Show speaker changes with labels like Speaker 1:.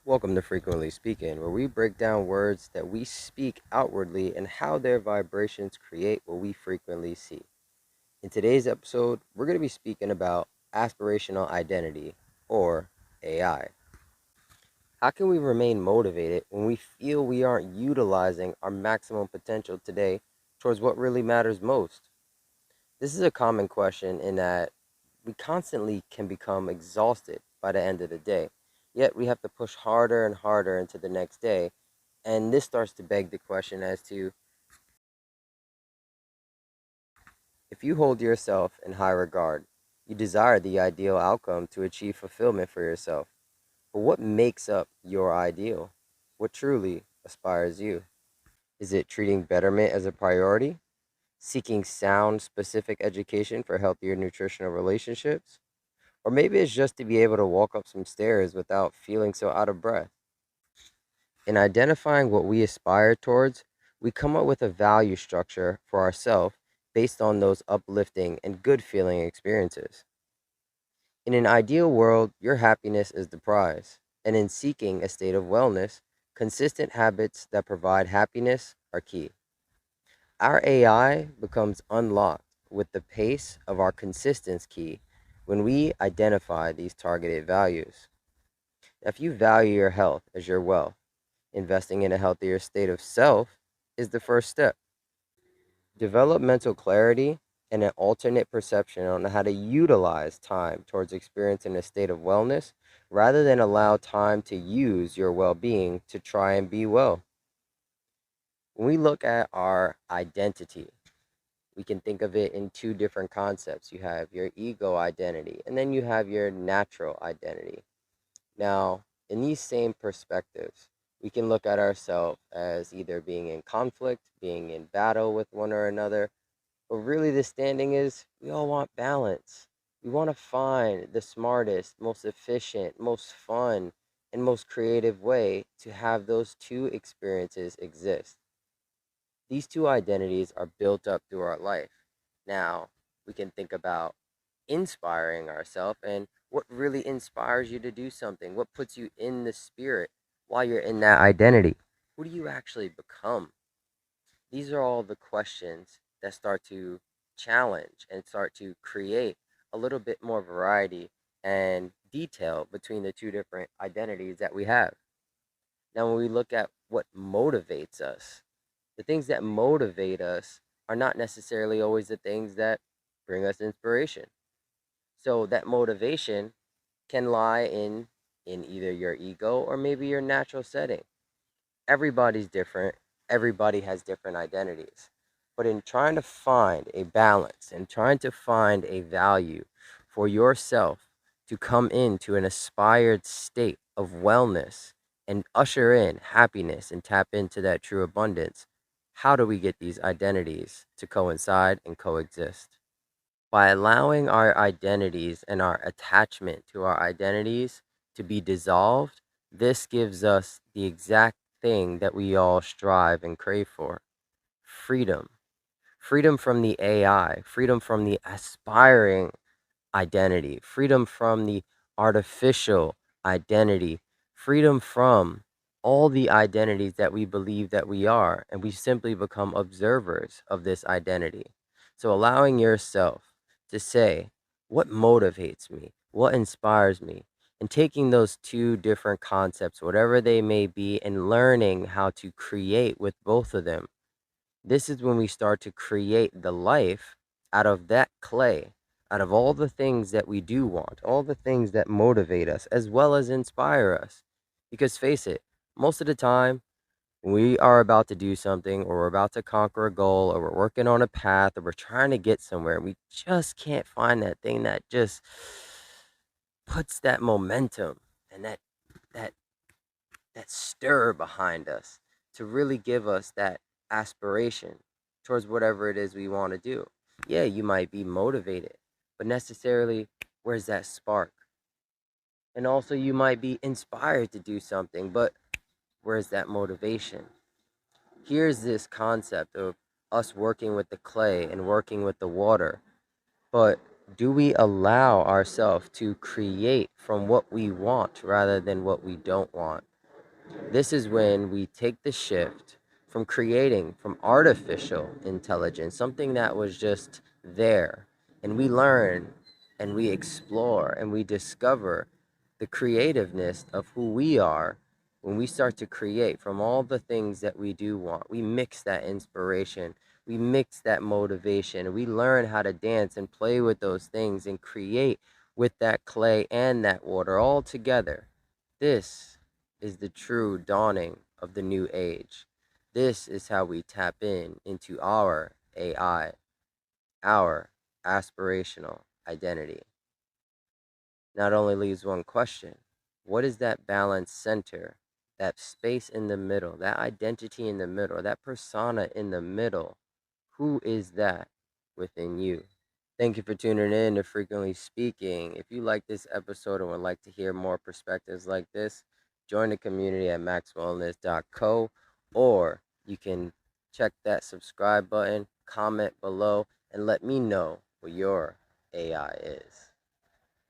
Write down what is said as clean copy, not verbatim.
Speaker 1: Welcome to Frequently Speaking, where we break down words that we speak outwardly and how their vibrations create what we frequently see. In today's episode, we're going to be speaking about aspirational identity, or AI. How can we remain motivated when we feel we aren't utilizing our maximum potential today towards what really matters most? This is a common question in that we constantly can become exhausted by the end of the day, yet we have to push harder and harder into the next day. And this starts to beg the question as to, if you hold yourself in high regard, you desire the ideal outcome to achieve fulfillment for yourself. But what makes up your ideal? What truly aspires you? Is it treating betterment as a priority? Seeking sound, specific education for healthier nutritional relationships? Or maybe it's just to be able to walk up some stairs without feeling so out of breath. In identifying what we aspire towards, we come up with a value structure for ourselves based on those uplifting and good feeling experiences. In an ideal world, your happiness is the prize. And in seeking a state of wellness, consistent habits that provide happiness are key. Our AI becomes unlocked with the pace of our consistency key when we identify these targeted values. If you value your health as your wealth, investing in a healthier state of self is the first step. Develop mental clarity and an alternate perception on how to utilize time towards experiencing a state of wellness rather than allow time to use your well being to try and be well. When we look at our identity, we can think of it in two different concepts. You have your ego identity, and then you have your natural identity. Now, in these same perspectives, we can look at ourselves as either being in conflict, being in battle with one or another, but really the standing is we all want balance. We want to find the smartest, most efficient, most fun, and most creative way to have those two experiences exist. These two identities are built up through our life. Now, we can think about inspiring ourselves and what really inspires you to do something, what puts you in the spirit while you're in that identity. Who do you actually become? These are all the questions that start to challenge and start to create a little bit more variety and detail between the two different identities that we have. Now, when we look at what motivates us, the things that motivate us are not necessarily always the things that bring us inspiration. So that motivation can lie in either your ego or maybe your natural setting. Everybody's different. Everybody has different identities. But in trying to find a balance and trying to find a value for yourself to come into an aspired state of wellness and usher in happiness and tap into that true abundance, how do we get these identities to coincide and coexist? By allowing our identities and our attachment to our identities to be dissolved, this gives us the exact thing that we all strive and crave for: freedom. Freedom from the AI, freedom from the aspiring identity, freedom from the artificial identity, freedom from all the identities that we believe that we are, and we simply become observers of this identity. So, allowing yourself to say, what motivates me? What inspires me? And taking those two different concepts, whatever they may be, and learning how to create with both of them. This is when we start to create the life out of that clay, out of all the things that we do want, all the things that motivate us as well as inspire us. Because face it, most of the time, when we are about to do something or we're about to conquer a goal or we're working on a path or we're trying to get somewhere, we just can't find that thing that just puts that momentum and that that stir behind us to really give us that aspiration towards whatever it is we want to do. Yeah, you might be motivated, but necessarily, where's that spark? And also, you might be inspired to do something, but where's that motivation? Here's this concept of us working with the clay and working with the water, but do we allow ourselves to create from what we want rather than what we don't want? This is when we take the shift from creating from artificial intelligence, something that was just there, and we learn and we explore and we discover the creativeness of who we are when we start to create from all the things that we do want. We mix that inspiration, we mix that motivation, and we learn how to dance and play with those things and create with that clay and that water all together. This is the true dawning of the new age. This is how we tap into our AI, our aspirational identity. Not only leaves one question: what is that balance center, that space in the middle, that identity in the middle, that persona in the middle? Who is that within you? Thank you for tuning in to Frequently Speaking. If you like this episode and would like to hear more perspectives like this, join the community at maxwellness.co, or you can check that subscribe button, comment below, and let me know what your AI is.